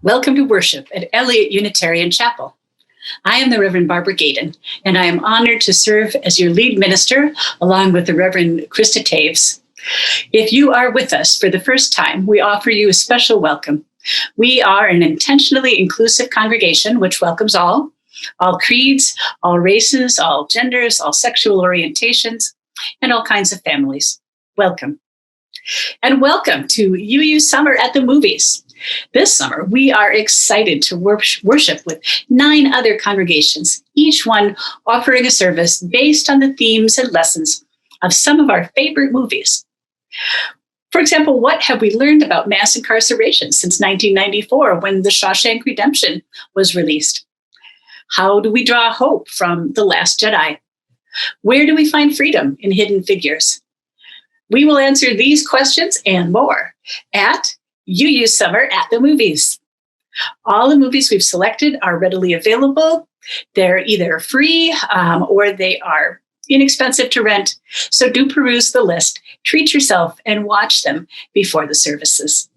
Welcome to worship at Eliot Unitarian Chapel. I am the Reverend Barbara Gadon, and I am honored to serve as your lead minister along with the Reverend Krista Taves. If you are with us for the first time, we offer you a special welcome. We are an intentionally inclusive congregation which welcomes all creeds, all races, all genders, all sexual orientations, and all kinds of families. Welcome. And welcome to UU Summer at the Movies. This summer, we are excited to worship with 9 other congregations, each one offering a service based on the themes and lessons of some of our favorite movies. For example, what have we learned about mass incarceration since 1994 when The Shawshank Redemption was released? How do we draw hope from The Last Jedi? Where do we find freedom in Hidden Figures? We will answer these questions and more at UU Summer at the Movies. All the movies we've selected are readily available. They're either free or they are inexpensive to rent. So do peruse the list, treat yourself, and watch them before the services.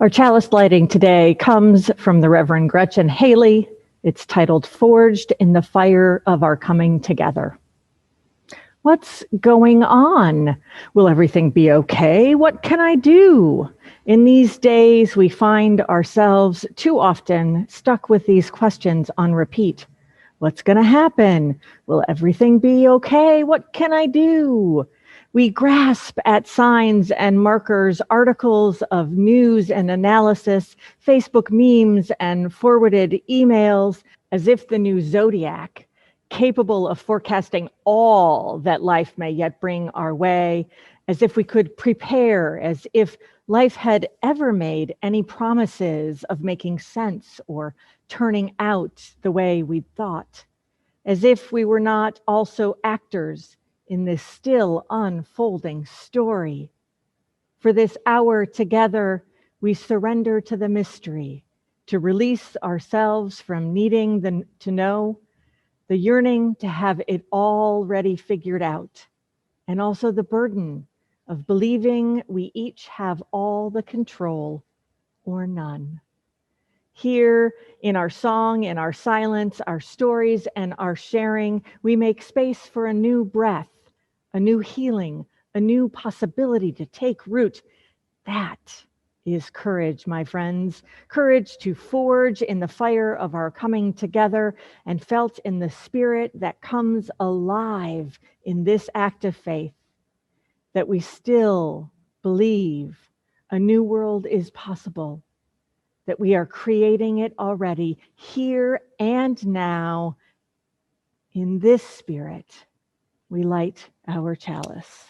Our chalice lighting today comes from the Reverend Gretchen Haley. It's titled Forged in the Fire of Our Coming Together. What's going on? Will everything be okay? What can I do? In these days, we find ourselves too often stuck with these questions on repeat. What's going to happen? Will everything be okay? What can I do? We grasp at signs and markers, articles of news and analysis, Facebook memes and forwarded emails, as if the new zodiac, capable of forecasting all that life may yet bring our way, as if we could prepare, as if life had ever made any promises of making sense or turning out the way we thought, as if we were not also actors in this still unfolding story. For this hour together, we surrender to the mystery, to release ourselves from needing to know, the yearning to have it already figured out, and also the burden of believing we each have all the control or none. Here in our song, in our silence, our stories, and our sharing, we make space for a new breath, a new healing, a new possibility to take root. That is courage, my friends. Courage to forge in the fire of our coming together and felt in the spirit that comes alive in this act of faith, that we still believe a new world is possible, that we are creating it already here and now. In this spirit, we light our chalice.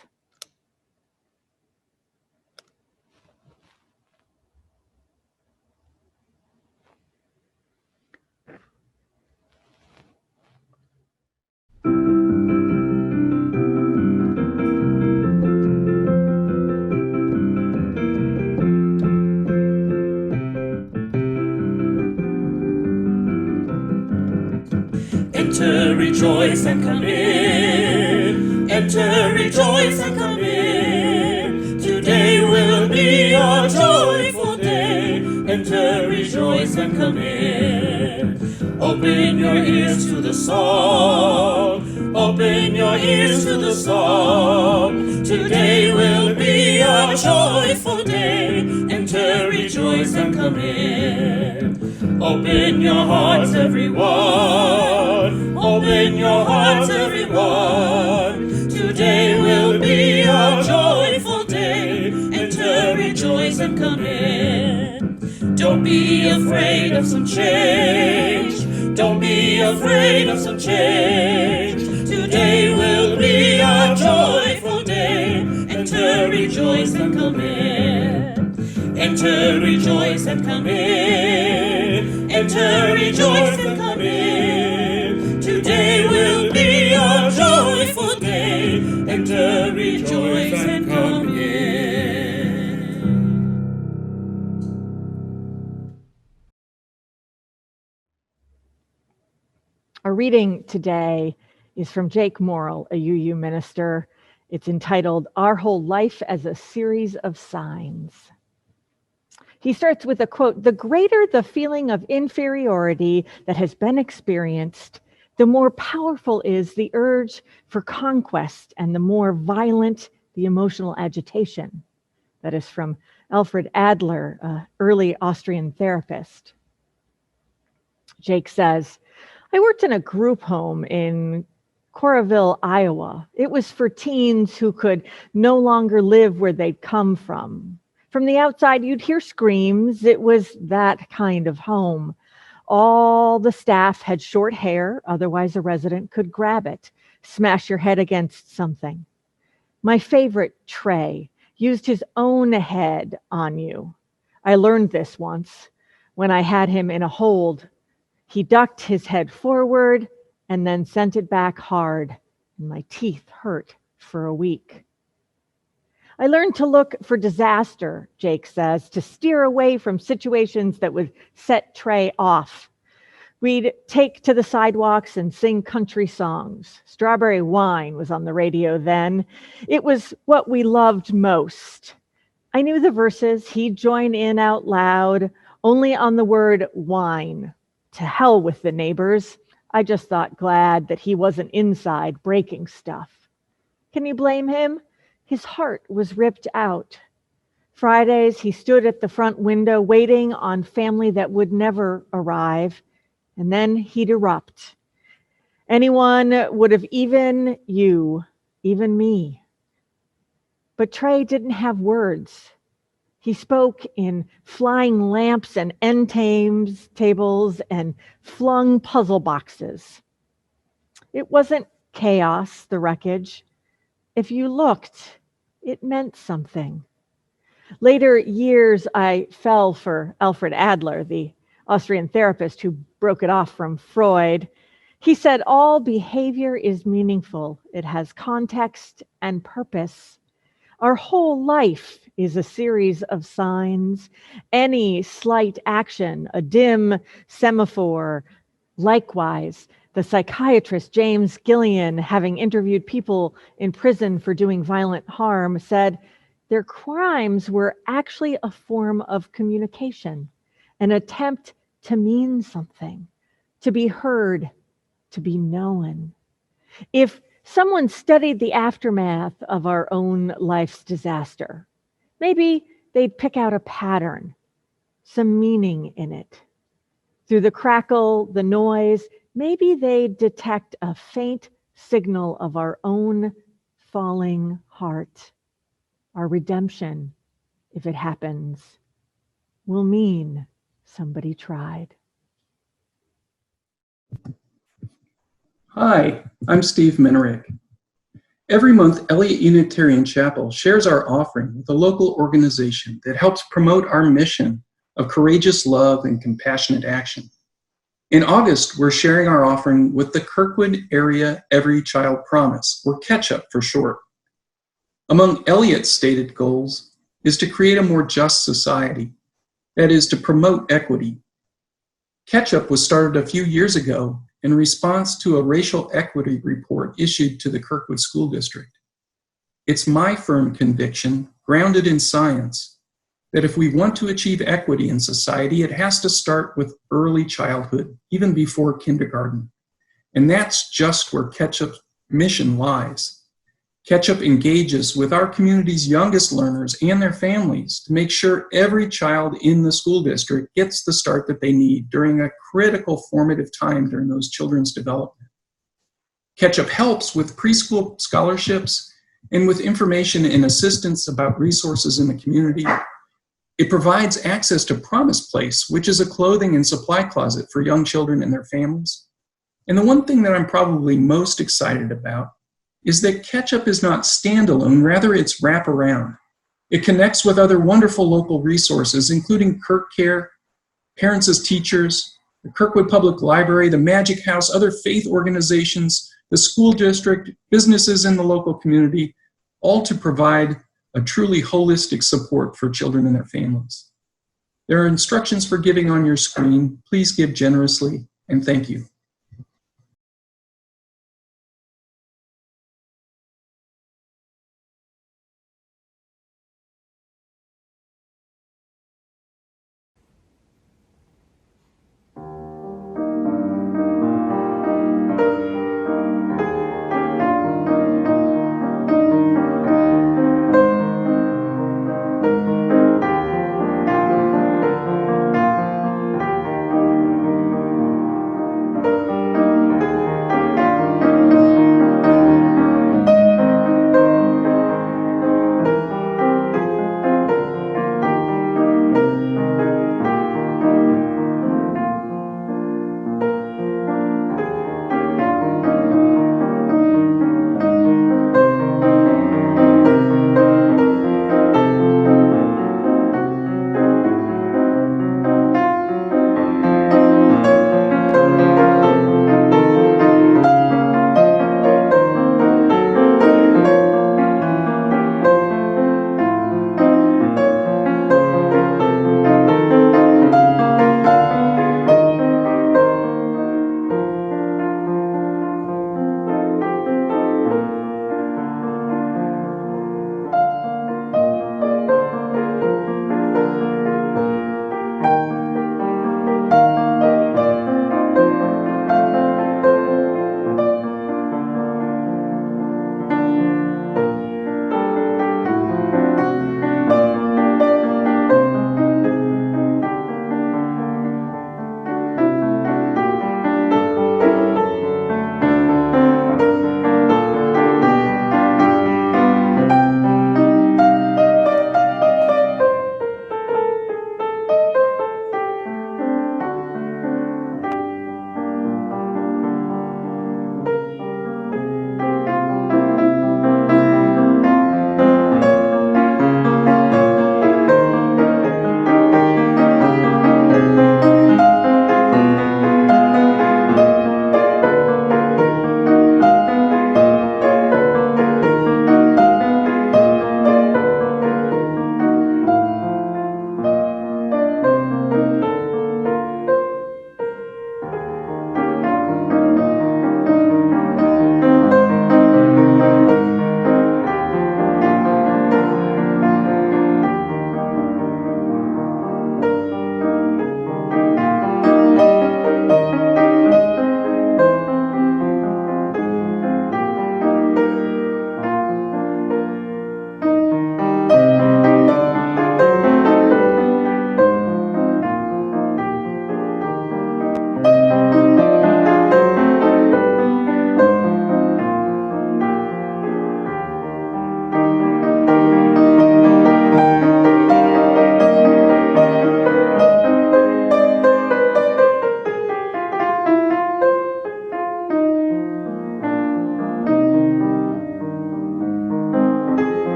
Enter, rejoice, and come in. Enter, rejoice, and come in. Today will be a joyful day. Enter, rejoice, and come in. Open your ears to the song. Open your ears to the song. Today will be a joyful day. Enter, rejoice, and come in. Open your hearts, everyone. Open your hearts, everyone. Today will be a joyful day. Enter, rejoice, and come in. Don't be afraid of some change. Don't be afraid of some change. Today will be a joyful day. Enter, rejoice, and come in. Enter, rejoice, and come in. Enter, rejoice, and come in. Today will be a joyful day. Enter, rejoice, and come in. Our reading today is from Jake Morrill, a UU minister. It's entitled, Our Whole Life as a Series of Signs. He starts with a quote, "The greater the feeling of inferiority that has been experienced, the more powerful is the urge for conquest and the more violent the emotional agitation." That is from Alfred Adler, an early Austrian therapist. Jake says, "I worked in a group home in Coralville, Iowa. It was for teens who could no longer live where they'd come from. From the outside, you'd hear screams. It was that kind of home. All the staff had short hair, otherwise a resident could grab it, smash your head against something. My favorite, Trey, used his own head on you. I learned this once when I had him in a hold. He ducked his head forward and then sent it back hard, and my teeth hurt for a week. I learned to look for disaster," Jake says, "to steer away from situations that would set Trey off. We'd take to the sidewalks and sing country songs. Strawberry Wine was on the radio then. It was what we loved most. I knew the verses. He'd join in out loud, only on the word wine. To hell with the neighbors. I just thought glad that he wasn't inside breaking stuff. Can you blame him? His heart was ripped out. Fridays, he stood at the front window waiting on family that would never arrive, and then he'd erupt. Anyone would have even me. But Trey didn't have words. He spoke in flying lamps and end tables and flung puzzle boxes. It wasn't chaos, the wreckage. If you looked, it meant something. Later years, I fell for Alfred Adler, the Austrian therapist who broke it off from Freud. He said, all behavior is meaningful. It has context and purpose. Our whole life is a series of signs. Any slight action, a dim semaphore. Likewise, the psychiatrist James Gillian, having interviewed people in prison for doing violent harm, said their crimes were actually a form of communication, an attempt to mean something, to be heard, to be known. If someone studied the aftermath of our own life's disaster, maybe they'd pick out a pattern, some meaning in it. Through the crackle, the noise, maybe they'd detect a faint signal of our own falling heart. Our redemption, if it happens, will mean somebody tried. Hi, I'm Steve Mennerick. Every month, Eliot Unitarian Chapel shares our offering with a local organization that helps promote our mission of courageous love and compassionate action. In August, we're sharing our offering with the Kirkwood Area Every Child Promise, or Ketchup for short. Among Eliot's stated goals is to create a more just society, that is, to promote equity. Ketchup was started a few years ago in response to a racial equity report issued to the Kirkwood School District. It's my firm conviction, grounded in science, that if we want to achieve equity in society, it has to start with early childhood, even before kindergarten. And that's just where Ketchup's mission lies. Ketchup engages with our community's youngest learners and their families to make sure every child in the school district gets the start that they need during a critical formative time during those children's development. Ketchup helps with preschool scholarships and with information and assistance about resources in the community. It provides access to Promise Place, which is a clothing and supply closet for young children and their families. And the one thing that I'm probably most excited about is that Ketchup is not standalone, rather it's wraparound. It connects with other wonderful local resources, including Kirk Care, Parents as Teachers, the Kirkwood Public Library, the Magic House, other faith organizations, the school district, businesses in the local community, all to provide a truly holistic support for children and their families. There are instructions for giving on your screen. Please give generously, and thank you.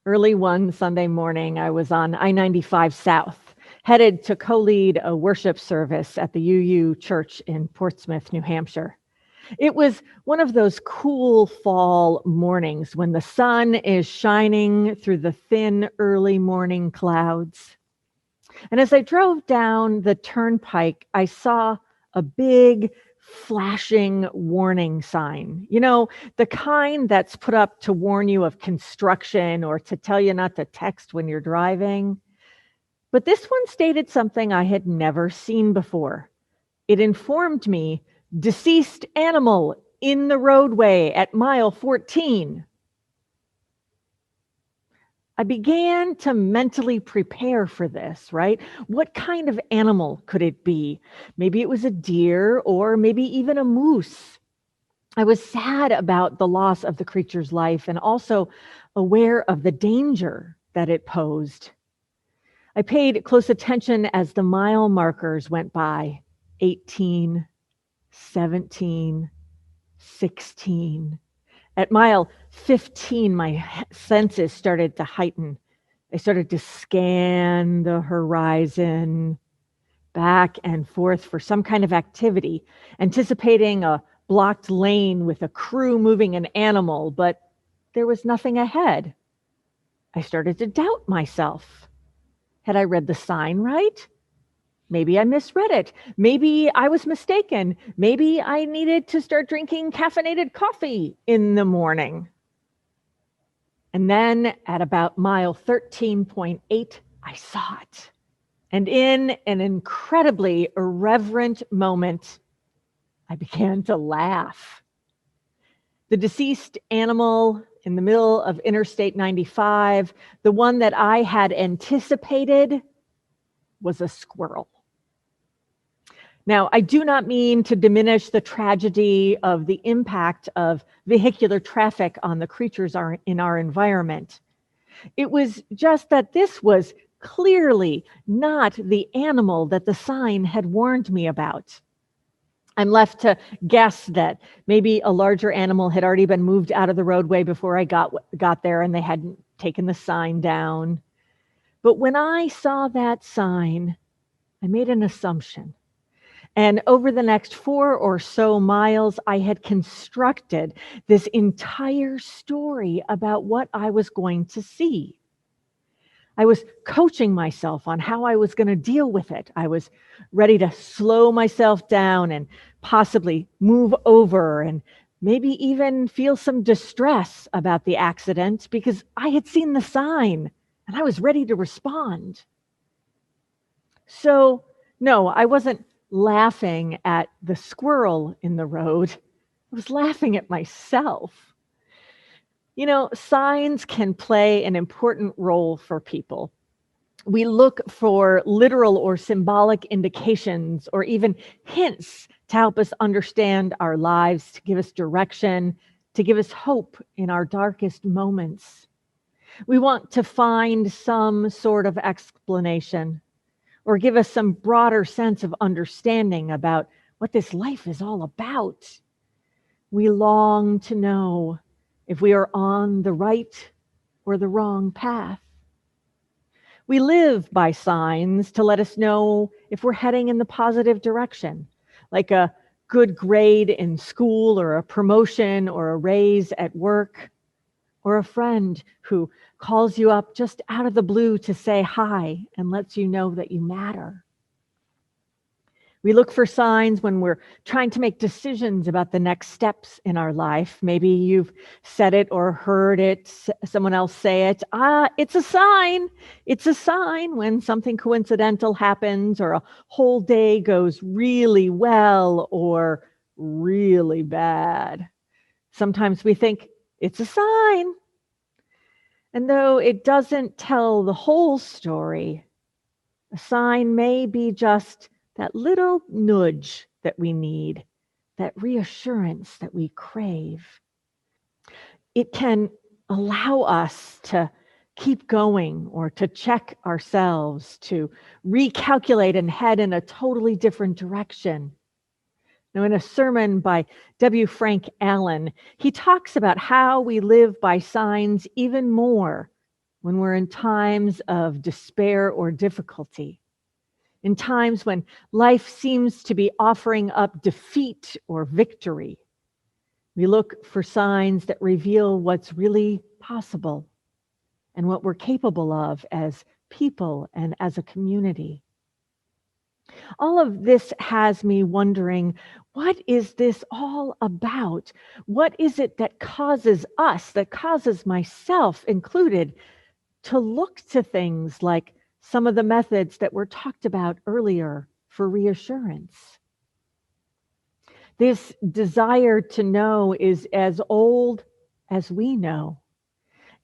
Early one Sunday morning, I was on I-95 South, headed to co-lead a worship service at the UU Church in Portsmouth, New Hampshire. It was one of those cool fall mornings when the sun is shining through the thin early morning clouds. And as I drove down the turnpike, I saw a big flashing warning sign. You know, the kind that's put up to warn you of construction or to tell you not to text when you're driving. But this one stated something I had never seen before. It informed me, deceased animal in the roadway at mile 14. I began to mentally prepare for this, right? What kind of animal could it be? Maybe it was a deer or maybe even a moose. I was sad about the loss of the creature's life and also aware of the danger that it posed. I paid close attention as the mile markers went by. 18, 17, 16. At mile 15, my senses started to heighten. I started to scan the horizon back and forth for some kind of activity, anticipating a blocked lane with a crew moving an animal, but there was nothing ahead. I started to doubt myself. Had I read the sign right? Maybe I misread it. Maybe I was mistaken. Maybe I needed to start drinking caffeinated coffee in the morning. And then at about mile 13.8, I saw it. And in an incredibly irreverent moment, I began to laugh. The deceased animal in the middle of Interstate 95, the one that I had anticipated, was a squirrel. Now, I do not mean to diminish the tragedy of the impact of vehicular traffic on the creatures in our environment. It was just that this was clearly not the animal that the sign had warned me about. I'm left to guess that maybe a larger animal had already been moved out of the roadway before I got there and they hadn't taken the sign down. But when I saw that sign, I made an assumption. And over the next 4 or so miles, I had constructed this entire story about what I was going to see. I was coaching myself on how I was going to deal with it. I was ready to slow myself down and possibly move over and maybe even feel some distress about the accident because I had seen the sign and I was ready to respond. So, no, I wasn't laughing at the squirrel in the road. I was laughing at myself. You know, signs can play an important role for people. We look for literal or symbolic indications or even hints to help us understand our lives, to give us direction, to give us hope in our darkest moments. We want to find some sort of explanation or give us some broader sense of understanding about what this life is all about. We long to know if we are on the right or the wrong path. We live by signs to let us know if we're heading in the positive direction, like a good grade in school or a promotion or a raise at work, or a friend who calls you up just out of the blue to say hi and lets you know that you matter. We look for signs when we're trying to make decisions about the next steps in our life. Maybe you've said it or heard it, someone else say it. It's a sign. It's a sign when something coincidental happens or a whole day goes really well or really bad. Sometimes we think it's a sign. And though it doesn't tell the whole story, a sign may be just that little nudge that we need, that reassurance that we crave. It can allow us to keep going or to check ourselves, to recalculate and head in a totally different direction. Now, in a sermon by W. Frank Allen, he talks about how we live by signs even more when we're in times of despair or difficulty, in times when life seems to be offering up defeat or victory. We look for signs that reveal what's really possible and what we're capable of as people and as a community. All of this has me wondering, what is this all about? What is it that causes us, that causes myself included, to look to things like some of the methods that were talked about earlier for reassurance? This desire to know is as old as we know.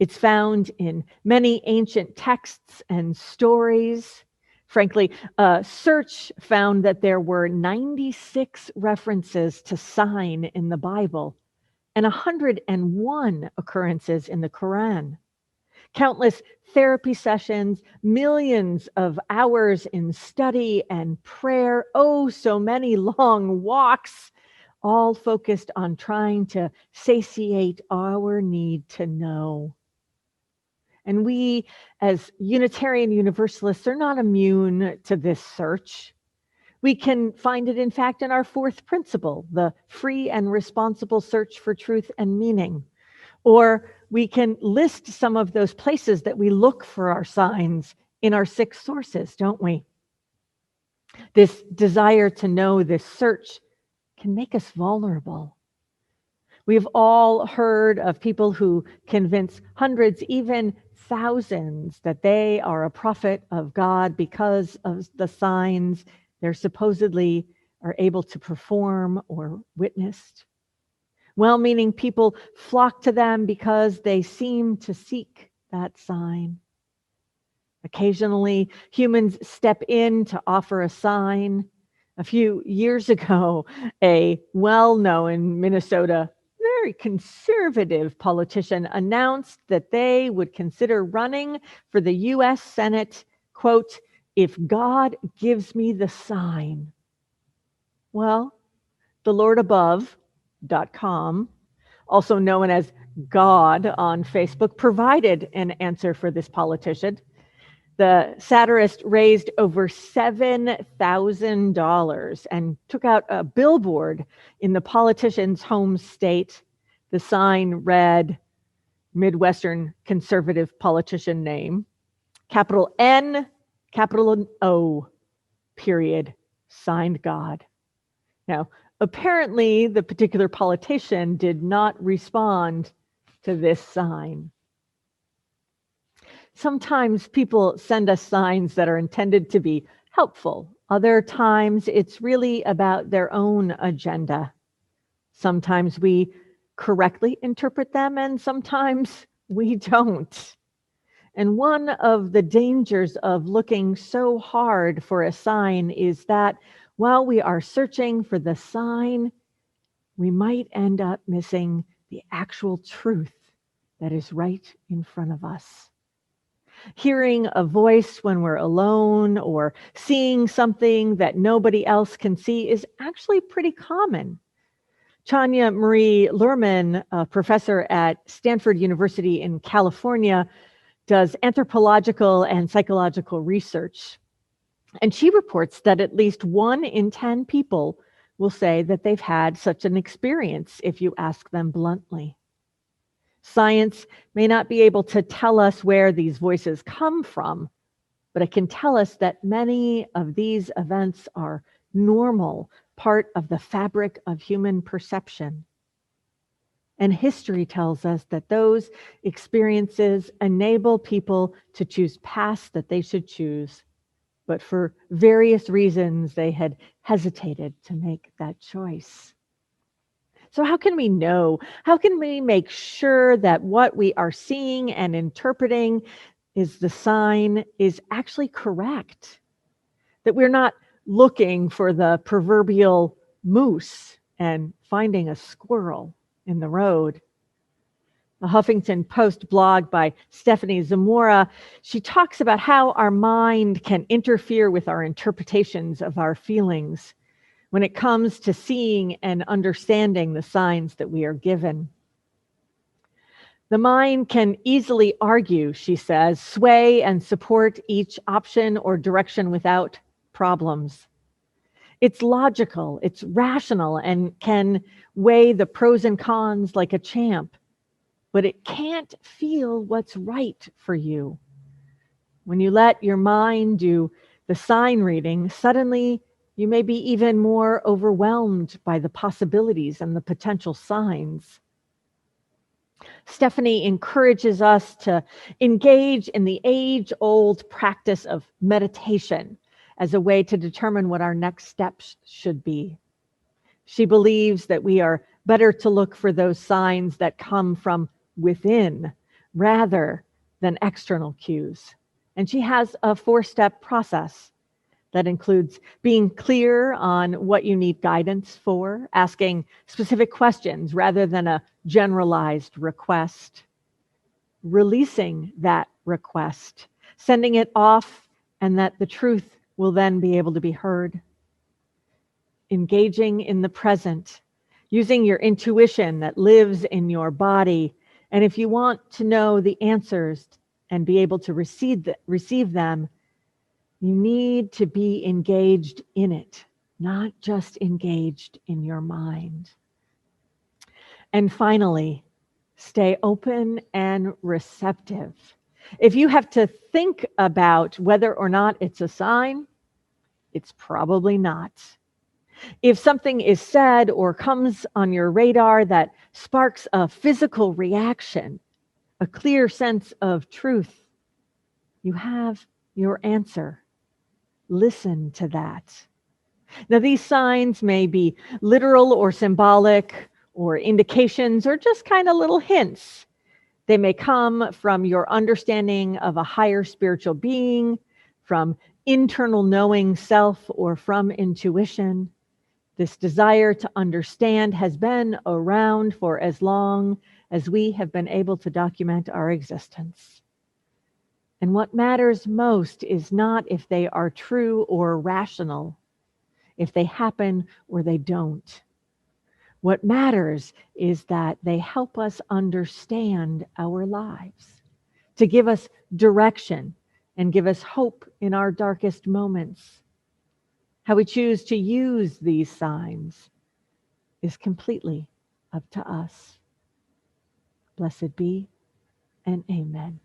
It's found in many ancient texts and stories. Frankly, a search found that there were 96 references to sign in the Bible and 101 occurrences in the Quran. Countless therapy sessions, millions of hours in study and prayer, oh, so many long walks, all focused on trying to satiate our need to know. And we, as Unitarian Universalists, are not immune to this search. We can find it, in fact, in our fourth principle, the free and responsible search for truth and meaning. Or we can list some of those places that we look for our signs in our 6 sources, don't we? This desire to know, this search, can make us vulnerable. We've all heard of people who convince hundreds, even thousands, that they are a prophet of God because of the signs they're supposedly are able to perform or witnessed. Well-meaning people flock to them because they seem to seek that sign. Occasionally, humans step in to offer a sign. A few years ago, a well-known Minnesota, very conservative politician announced that they would consider running for the U.S. Senate, quote, "if God gives me the sign." Well, the Lord Above.com, also known as God on Facebook, provided an answer for this politician. The satirist raised over $7,000 and took out a billboard in the politician's home state. The sign read, Midwestern conservative politician name, capital N, capital O, period, signed God. Now, apparently, the particular politician did not respond to this sign. Sometimes people send us signs that are intended to be helpful. Other times, it's really about their own agenda. Sometimes we correctly interpret them, and sometimes we don't. And one of the dangers of looking so hard for a sign is that while we are searching for the sign, we might end up missing the actual truth that is right in front of us. Hearing a voice when we're alone or seeing something that nobody else can see is actually pretty common. Chania Marie Luhrmann, a professor at Stanford University in California, does anthropological and psychological research. And she reports that at least 1 in 10 people will say that they've had such an experience if you ask them bluntly. Science may not be able to tell us where these voices come from, but it can tell us that many of these events are normal, part of the fabric of human perception. And history tells us that those experiences enable people to choose paths that they should choose, but for various reasons they had hesitated to make that choice. So how can we know? How can we make sure that what we are seeing and interpreting is the sign is actually correct? That we're not looking for the proverbial moose and finding a squirrel in the road. A Huffington Post blog by Stephanie Zamora, she talks about how our mind can interfere with our interpretations of our feelings when it comes to seeing and understanding the signs that we are given. The mind can easily argue, she says, sway and support each option or direction without problems. It's logical, it's rational, and can weigh the pros and cons like a champ, but it can't feel what's right for you. When you let your mind do the sign reading, suddenly you may be even more overwhelmed by the possibilities and the potential signs. Stephanie encourages us to engage in the age-old practice of meditation as a way to determine what our next steps should be. She believes that we are better to look for those signs that come from within rather than external cues. And she has a 4-step process that includes being clear on what you need guidance for, asking specific questions rather than a generalized request, releasing that request, sending it off, and that the truth will then be able to be heard, engaging in the present, using your intuition that lives in your body. And if you want to know the answers and be able to receive them, you need to be engaged in it, not just engaged in your mind. And finally, stay open and receptive. If you have to think about whether or not it's a sign, it's probably not. If something is said or comes on your radar that sparks a physical reaction, a clear sense of truth, you have your answer. Listen to that. Now, these signs may be literal or symbolic or indications or just kind of little hints. They may come from your understanding of a higher spiritual being, from internal knowing self, or from intuition. This desire to understand has been around for as long as we have been able to document our existence. And what matters most is not if they are true or rational, if they happen or they don't. What matters is that they help us understand our lives, to give us direction and give us hope in our darkest moments. How we choose to use these signs is completely up to us. Blessed be and amen.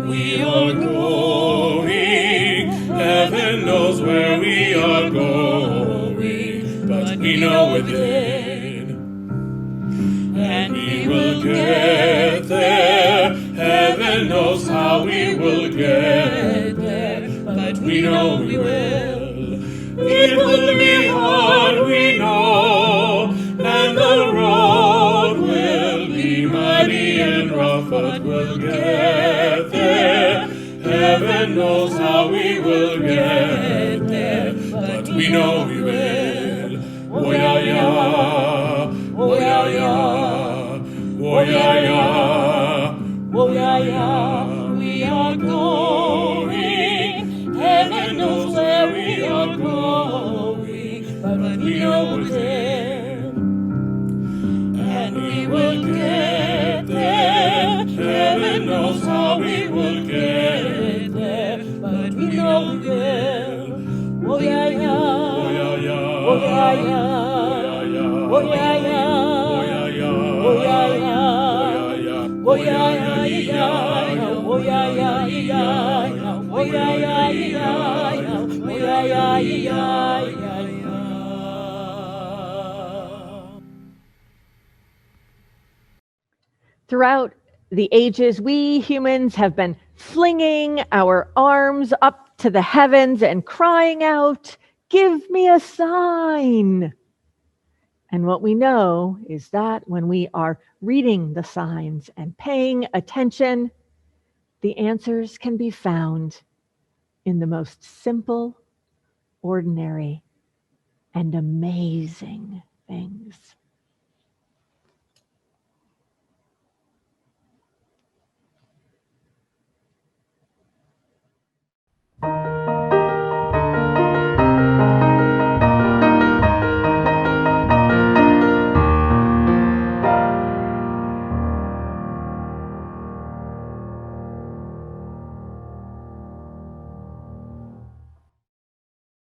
We are going, heaven knows where we are going, but we know within, and we will get there. Heaven knows how we will get there, but we know we will. It will be hard, we know, and the road will be muddy and rough, but we'll get there. Heaven knows how we will get there, but we know we will. Woyaya, woyaya, woyaya, woyaya. We are going. Heaven knows where we are going, but we know we're there, and we will get there. Heaven knows how we will get there, but we know we will. Woyaya, woyaya, woyaya, woyaya, woyaya, woyaya, woyaya, Throughout the ages, we humans have been flinging our arms up to the heavens and crying out, "Give me a sign." And what we know is that when we are reading the signs and paying attention, the answers can be found in the most simple, ordinary and amazing